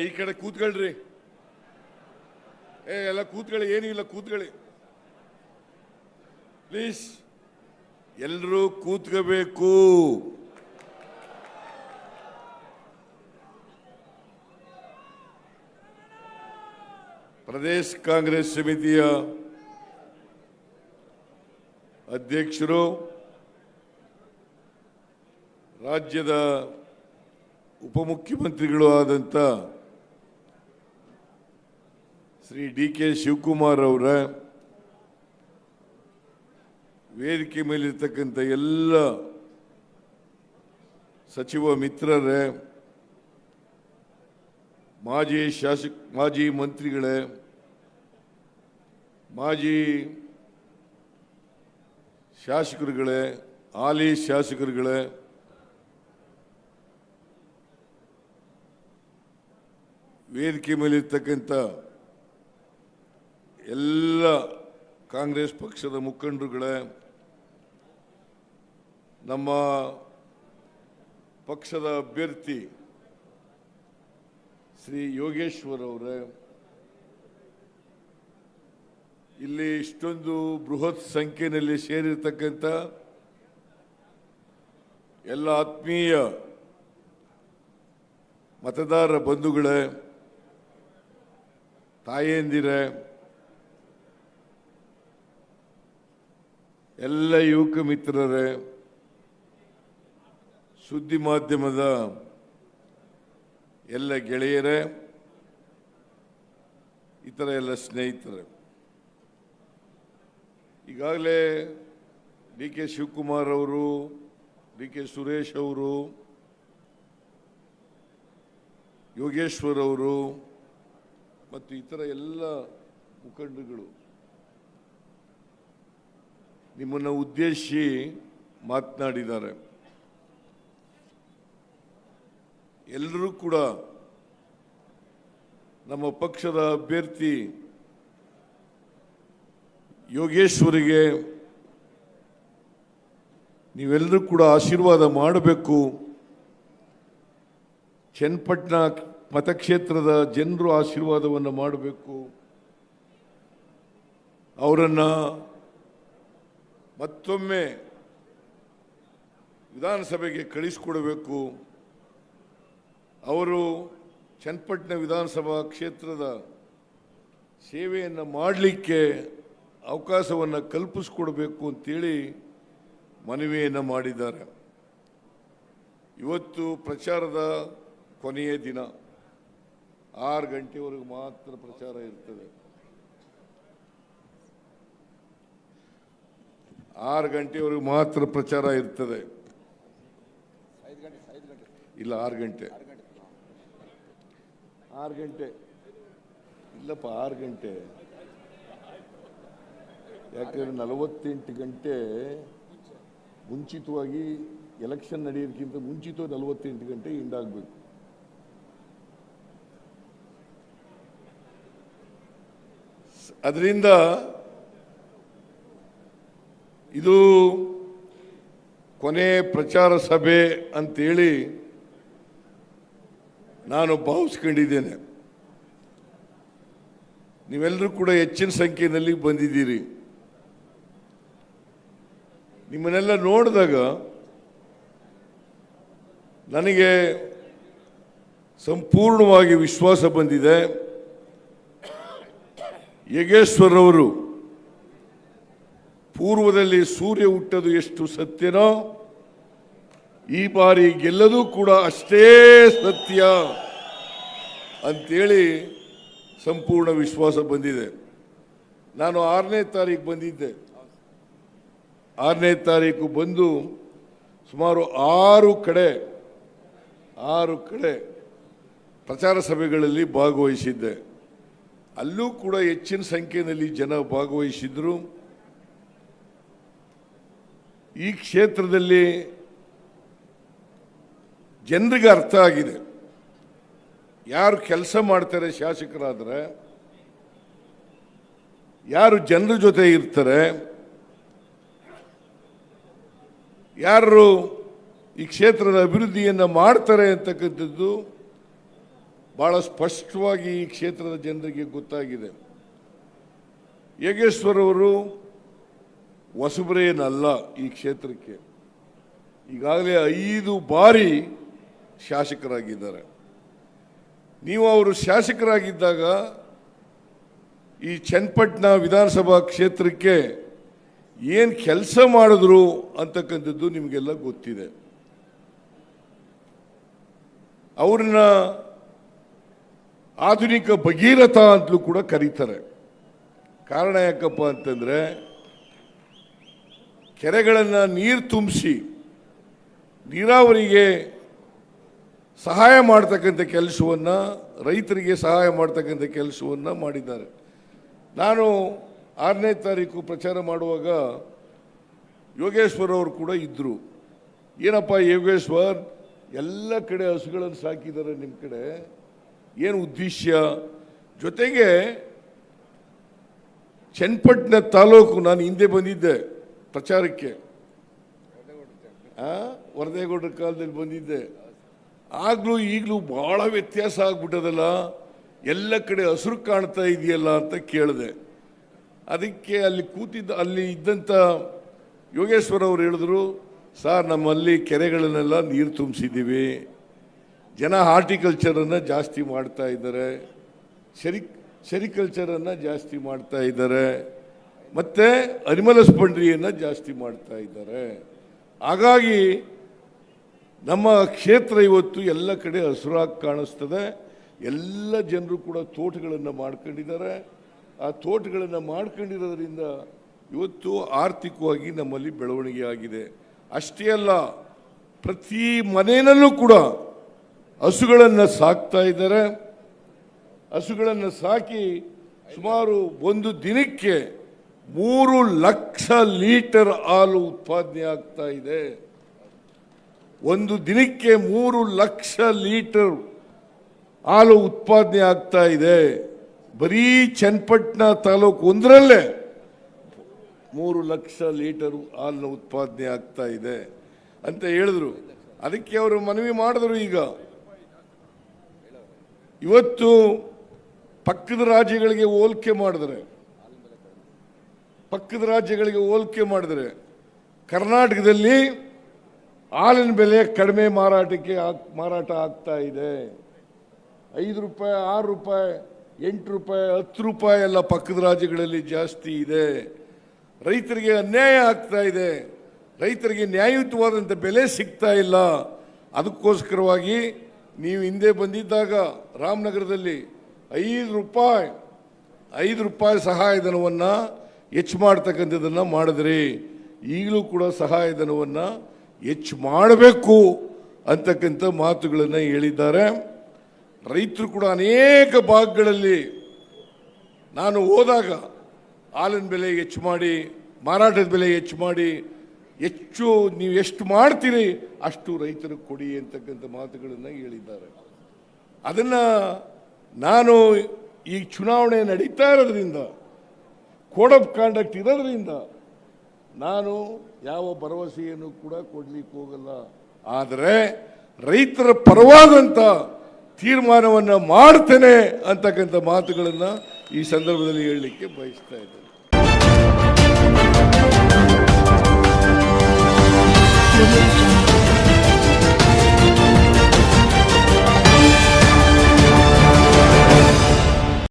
ಈ ಕಡೆ ಕೂತ್ಕೊಳ್ರಿ. ಎಲ್ಲ ಕೂತ್ಕೊಳ್ಳಿ, ಏನಿಲ್ಲ ಕೂತ್ಕೊಳ್ಳಿ ಪ್ಲೀಸ್. ಎಲ್ಲರೂ ಕೂತ್ಕೋಬೇಕು. ಪ್ರದೇಶ ಕಾಂಗ್ರೆಸ್ ಸಮಿತಿಯ ಅಧ್ಯಕ್ಷರು, ರಾಜ್ಯದ ಉಪಮುಖ್ಯಮಂತ್ರಿಗಳು ಆದಂಥ ಶ್ರೀ ಡಿ.ಕೆ. ಶಿವಕುಮಾರ್ ಅವರ, ವೇದಿಕೆ ಮೇಲಿರ್ತಕ್ಕಂಥ ಎಲ್ಲ ಸಚಿವ ಮಿತ್ರರೇ, ಮಾಜಿ ಮಂತ್ರಿಗಳೇ, ಮಾಜಿ ಶಾಸಕರುಗಳೇ, ಹಾಲಿ ಶಾಸಕರುಗಳೇ, ವೇದಿಕೆ ಮೇಲಿರ್ತಕ್ಕಂಥ ಎಲ್ಲ ಕಾಂಗ್ರೆಸ್ ಪಕ್ಷದ ಮುಖಂಡರುಗಳೇ, ನಮ್ಮ ಪಕ್ಷದ ಅಭ್ಯರ್ಥಿ ಶ್ರೀ ಯೋಗೇಶ್ವರ್ ಅವರೇ, ಇಲ್ಲಿ ಇಷ್ಟೊಂದು ಬೃಹತ್ ಸಂಖ್ಯೆಯಲ್ಲಿ ಸೇರಿರ್ತಕ್ಕಂಥ ಎಲ್ಲ ಆತ್ಮೀಯ ಮತದಾರ ಬಂಧುಗಳೇ, ತಾಯಂದಿರೇ, ಎಲ್ಲ ಯುವಕ ಮಿತ್ರರೇ, ಸುದ್ದಿ ಮಾಧ್ಯಮದ ಎಲ್ಲ ಗೆಳೆಯರೇ, ಇತರ ಎಲ್ಲ ಸ್ನೇಹಿತರೆ, ಈಗಾಗಲೇ ಡಿ.ಕೆ. ಶಿವಕುಮಾರ್ ಅವರು, ಡಿ.ಕೆ. ಸುರೇಶ್ ಅವರು, ಯೋಗೇಶ್ವರ್ ಅವರು ಮತ್ತು ಇತರ ಎಲ್ಲ ಮುಖಂಡರುಗಳು ನಿಮ್ಮನ್ನು ಉದ್ದೇಶಿಸಿ ಮಾತನಾಡಿದ್ದಾರೆ. ಎಲ್ಲರೂ ಕೂಡ ನಮ್ಮ ಪಕ್ಷದ ಅಭ್ಯರ್ಥಿ ಯೋಗೇಶ್ವರಿಗೆ ನೀವೆಲ್ಲರೂ ಕೂಡ ಆಶೀರ್ವಾದ ಮಾಡಬೇಕು. ಚನ್ನಪಟ್ಟಣ ಮತಕ್ಷೇತ್ರದ ಜನರು ಆಶೀರ್ವಾದವನ್ನು ಮಾಡಬೇಕು. ಅವರನ್ನು ಮತ್ತೊಮ್ಮೆ ವಿಧಾನಸಭೆಗೆ ಕಳಿಸಿಕೊಡಬೇಕು. ಅವರು ಚನ್ನಪಟ್ಟಣ ವಿಧಾನಸಭಾ ಕ್ಷೇತ್ರದ ಸೇವೆಯನ್ನು ಮಾಡಲಿಕ್ಕೆ ಅವಕಾಶವನ್ನು ಕಲ್ಪಿಸಿಕೊಡಬೇಕು ಅಂತೇಳಿ ಮನವಿಯನ್ನು ಮಾಡಿದ್ದಾರೆ. ಇವತ್ತು ಪ್ರಚಾರದ ಕೊನೆಯ ದಿನ, 6 ಗಂಟೆವರೆಗೂ ಮಾತ್ರ ಪ್ರಚಾರ ಇರ್ತದೆ. 6 ಗಂಟೆವರೆಗೂ ಮಾತ್ರ ಪ್ರಚಾರ ಇರ್ತದೆ. ಇಲ್ಲ 6 ಗಂಟೆ ಇಲ್ಲಪ್ಪ 6 ಗಂಟೆ. ಯಾಕಂದ್ರೆ 48 ಗಂಟೆ ಮುಂಚಿತವಾಗಿ ಎಲೆಕ್ಷನ್ ನಡೆಯೋದಕ್ಕಿಂತ ಮುಂಚಿತವಾಗಿ 48 ಗಂಟೆ ಹಿಂದಾಗಬೇಕು. ಅದರಿಂದ ಇದು ಕೊನೆ ಪ್ರಚಾರ ಸಭೆ ಅಂತೇಳಿ ನಾನು ಭಾವಿಸ್ಕೊಂಡಿದ್ದೇನೆ. ನೀವೆಲ್ಲರೂ ಕೂಡ ಹೆಚ್ಚಿನ ಸಂಖ್ಯೆಯಲ್ಲಿ ಬಂದಿದ್ದೀರಿ. ನಿಮ್ಮನ್ನೆಲ್ಲ ನೋಡಿದಾಗ ನನಗೆ ಸಂಪೂರ್ಣವಾಗಿ ವಿಶ್ವಾಸ ಬಂದಿದೆ. ಯೋಗೇಶ್ವರ್ ಅವರು ಪೂರ್ವದಲ್ಲಿ ಸೂರ್ಯ ಹುಟ್ಟೋದು ಎಷ್ಟು ಸತ್ಯನೋ ಈ ಬಾರಿ ಗೆಲ್ಲದು ಕೂಡ ಅಷ್ಟೇ ಸತ್ಯ ಅಂತೇಳಿ ಸಂಪೂರ್ಣ ವಿಶ್ವಾಸ ಬಂದಿದೆ. ನಾನು 6ನೇ ತಾರೀಕು ಬಂದಿದ್ದೆ. 6ನೇ ತಾರೀಕು ಬಂದು ಸುಮಾರು 6 ಕಡೆ ಪ್ರಚಾರ ಸಭೆಗಳಲ್ಲಿ ಭಾಗವಹಿಸಿದ್ದೆ. ಅಲ್ಲೂ ಕೂಡ ಹೆಚ್ಚಿನ ಸಂಖ್ಯೆಯಲ್ಲಿ ಜನ ಭಾಗವಹಿಸಿದ್ರು. ಈ ಕ್ಷೇತ್ರದಲ್ಲಿ ಜನರಿಗೆ ಅರ್ಥ ಆಗಿದೆ. ಯಾರು ಕೆಲಸ ಮಾಡ್ತಾರೆ ಶಾಸಕರಾದರೆ, ಯಾರು ಜನರ ಜೊತೆ ಇರ್ತಾರೆ, ಯಾರು ಈ ಕ್ಷೇತ್ರದ ಅಭಿವೃದ್ಧಿಯನ್ನು ಮಾಡ್ತಾರೆ ಅಂತಕ್ಕಂಥದ್ದು ಬಹಳ ಸ್ಪಷ್ಟವಾಗಿ ಈ ಕ್ಷೇತ್ರದ ಜನರಿಗೆ ಗೊತ್ತಾಗಿದೆ. ಯೋಗೇಶ್ವರ್ ಅವರು ಹೊಸಬರೇನಲ್ಲ ಈ ಕ್ಷೇತ್ರಕ್ಕೆ. ಈಗಾಗಲೇ 5 ಬಾರಿ ಶಾಸಕರಾಗಿದ್ದಾರೆ. ನೀವು ಅವರು ಶಾಸಕರಾಗಿದ್ದಾಗ ಈ ಚನ್ನಪಟ್ಟಣ ವಿಧಾನಸಭಾ ಕ್ಷೇತ್ರಕ್ಕೆ ಏನು ಕೆಲಸ ಮಾಡಿದ್ರು ಅಂತಕ್ಕಂಥದ್ದು ನಿಮಗೆಲ್ಲ ಗೊತ್ತಿದೆ. ಅವ್ರನ್ನ ಆಧುನಿಕ ಭಗೀರಥ ಅಂತಲೂ ಕೂಡ ಕರೀತಾರೆ. ಕಾರಣ ಯಾಕಪ್ಪ ಅಂತಂದರೆ ಕೆರೆಗಳನ್ನು ನೀರು ತುಂಬಿಸಿ ನೀರಾವರಿಗೆ ಸಹಾಯ ಮಾಡ್ತಕ್ಕಂಥ ಕೆಲಸವನ್ನು, ರೈತರಿಗೆ ಸಹಾಯ ಮಾಡ್ತಕ್ಕಂಥ ಕೆಲಸವನ್ನು ಮಾಡಿದ್ದಾರೆ. ನಾನು 6ನೇ ತಾರೀಕು ಪ್ರಚಾರ ಮಾಡುವಾಗ ಯೋಗೇಶ್ವರ್ ಅವರು ಕೂಡ ಇದ್ದರು. ಏನಪ್ಪ ಯೋಗೇಶ್ವರ್, ಎಲ್ಲ ಕಡೆ ಹಸುಗಳನ್ನು ಸಾಕಿದ್ದಾರೆ, ನಿಮ್ಮ ಕಡೆ ಏನು ಉದ್ದೇಶ? ಜೊತೆಗೆ ಚನ್ನಪಟ್ಟಣ ತಾಲೂಕು, ನಾನು ಹಿಂದೆ ಬಂದಿದ್ದೆ ಪ್ರಚಾರಕ್ಕೆ, ವರದೇಗೌಡರ ಕಾಲದಲ್ಲಿ ಬಂದಿದ್ದೆ. ಆಗಲೂ ಈಗಲೂ ಬಹಳ ವ್ಯತ್ಯಾಸ ಆಗ್ಬಿಟ್ಟದಲ್ಲ, ಎಲ್ಲ ಕಡೆ ಹಸಿರು ಕಾಣ್ತಾ ಇದೆಯಲ್ಲ ಅಂತ ಕೇಳಿದೆ. ಅದಕ್ಕೆ ಅಲ್ಲಿ ಇದ್ದಂಥ ಯೋಗೇಶ್ವರ್ ಅವರು ಹೇಳಿದ್ರು, ಸರ್ ನಮ್ಮಲ್ಲಿ ಕೆರೆಗಳನ್ನೆಲ್ಲ ನೀರು ತುಂಬಿಸಿದ್ದೀವಿ, ಜನ ಹಾರ್ಟಿಕಲ್ಚರನ್ನು ಜಾಸ್ತಿ ಮಾಡ್ತಾ ಇದ್ದಾರೆ, ಸೆರಿಕಲ್ಚರನ್ನು ಜಾಸ್ತಿ ಮಾಡ್ತಾ ಇದ್ದಾರೆ, ಮತ್ತು ಅನಿಮಲ್ ಹಸ್ಬೆಂಡ್ರಿಯನ್ನು ಜಾಸ್ತಿ ಮಾಡ್ತಾ ಇದ್ದಾರೆ. ಹಾಗಾಗಿ ನಮ್ಮ ಕ್ಷೇತ್ರ ಇವತ್ತು ಎಲ್ಲ ಕಡೆ ಹಸುರಾಗಿ ಕಾಣಿಸ್ತದೆ. ಎಲ್ಲ ಜನರು ಕೂಡ ತೋಟಗಳನ್ನು ಮಾಡ್ಕೊಂಡಿದ್ದಾರೆ. ಆ ತೋಟಗಳನ್ನು ಮಾಡ್ಕೊಂಡಿರೋದ್ರಿಂದ ಇವತ್ತು ಆರ್ಥಿಕವಾಗಿ ನಮ್ಮಲ್ಲಿ ಬೆಳವಣಿಗೆ ಆಗಿದೆ. ಅಷ್ಟೇ ಅಲ್ಲ, ಪ್ರತಿ ಮನೆಯಲ್ಲೂ ಕೂಡ ಹಸುಗಳನ್ನು ಸಾಕ್ತಾ ಇದ್ದಾರೆ. ಹಸುಗಳನ್ನು ಸಾಕಿ ಸುಮಾರು ಒಂದು ದಿನಕ್ಕೆ 3 ಲಕ್ಷ ಲೀಟರ್ ಹಾಲು ಉತ್ಪಾದನೆ ಆಗ್ತಾ ಇದೆ. ಒಂದು ದಿನಕ್ಕೆ 3 ಲಕ್ಷ ಲೀಟರ್ ಹಾಲು ಉತ್ಪಾದನೆ ಆಗ್ತಾ ಇದೆ. ಬರೀ ಚನ್ನಪಟ್ಟಣ ತಾಲೂಕು ಒಂದರಲ್ಲೇ 3 ಲಕ್ಷ ಲೀಟರ್ ಹಾಲಿನ ಉತ್ಪಾದನೆ ಆಗ್ತಾ ಇದೆ ಅಂತ ಹೇಳಿದ್ರು. ಅದಕ್ಕೆ ಅವರು ಮನವಿ ಮಾಡಿದ್ರು. ಈಗ ಇವತ್ತು ಪಕ್ಕದ ರಾಜ್ಯಗಳಿಗೆ ಹೋಲಿಕೆ ಮಾಡಿದ್ರೆ ಕರ್ನಾಟಕದಲ್ಲಿ ಹಾಲಿನ ಬೆಲೆ ಕಡಿಮೆ ಮಾರಾಟ ಆಗ್ತಾ ಇದೆ. 5 ರೂಪಾಯಿ, 6 ರೂಪಾಯಿ, 8 ರೂಪಾಯಿ, 10 ರೂಪಾಯಿ ಎಲ್ಲ ಪಕ್ಕದ ರಾಜ್ಯಗಳಲ್ಲಿ ಜಾಸ್ತಿ ಇದೆ. ರೈತರಿಗೆ ಅನ್ಯಾಯ ಆಗ್ತಾ ಇದೆ. ರೈತರಿಗೆ ನ್ಯಾಯಯುತವಾದಂಥ ಬೆಲೆ ಸಿಗ್ತಾ ಇಲ್ಲ. ಅದಕ್ಕೋಸ್ಕರವಾಗಿ ನೀವು ಹಿಂದೆ ಬಂದಿದ್ದಾಗ ರಾಮನಗರದಲ್ಲಿ 5 ರೂಪಾಯಿ ಸಹಾಯಧನವನ್ನು ಹೆಚ್ಚು ಮಾಡ್ತಕ್ಕಂಥದ್ದನ್ನು ಮಾಡಿದ್ರಿ. ಈಗಲೂ ಕೂಡ ಸಹಾಯಧನವನ್ನು ಹೆಚ್ಚು ಮಾಡಬೇಕು ಅಂತಕ್ಕಂಥ ಮಾತುಗಳನ್ನು ಹೇಳಿದ್ದಾರೆ. ರೈತರು ಕೂಡ ಅನೇಕ ಭಾಗಗಳಲ್ಲಿ ನಾನು ಹೋದಾಗ ಹಾಲಿನ ಬೆಲೆ ಹೆಚ್ಚು ಮಾಡಿ, ಮಾರಾಟದ ಬೆಲೆ ಹೆಚ್ಚು ಮಾಡಿ, ನೀವು ಎಷ್ಟು ಮಾಡ್ತೀರಿ ಅಷ್ಟು ರೈತರಿಗೆ ಕೊಡಿ ಅಂತಕ್ಕಂಥ ಮಾತುಗಳನ್ನು ಹೇಳಿದ್ದಾರೆ. ಅದನ್ನು ನಾನು ಈ ಚುನಾವಣೆ ನಡೀತಾ ಇರೋದ್ರಿಂದ, ಕೋಡ್ ಆಫ್ ಕಾಂಡಕ್ಟ್ ಇರೋದ್ರಿಂದ ನಾನು ಯಾವ ಭರವಸೆಯನ್ನು ಕೂಡ ಕೊಡ್ಲಿಕ್ಕೆ ಹೋಗಲ್ಲ. ಆದರೆ ರೈತರ ಪರವಾದಂಥ ತೀರ್ಮಾನವನ್ನು ಮಾಡ್ತೇನೆ ಅಂತಕ್ಕಂಥ ಮಾತುಗಳನ್ನು ಈ ಸಂದರ್ಭದಲ್ಲಿ ಹೇಳಲಿಕ್ಕೆ ಬಯಸ್ತಾ ಇದ್ದೇನೆ.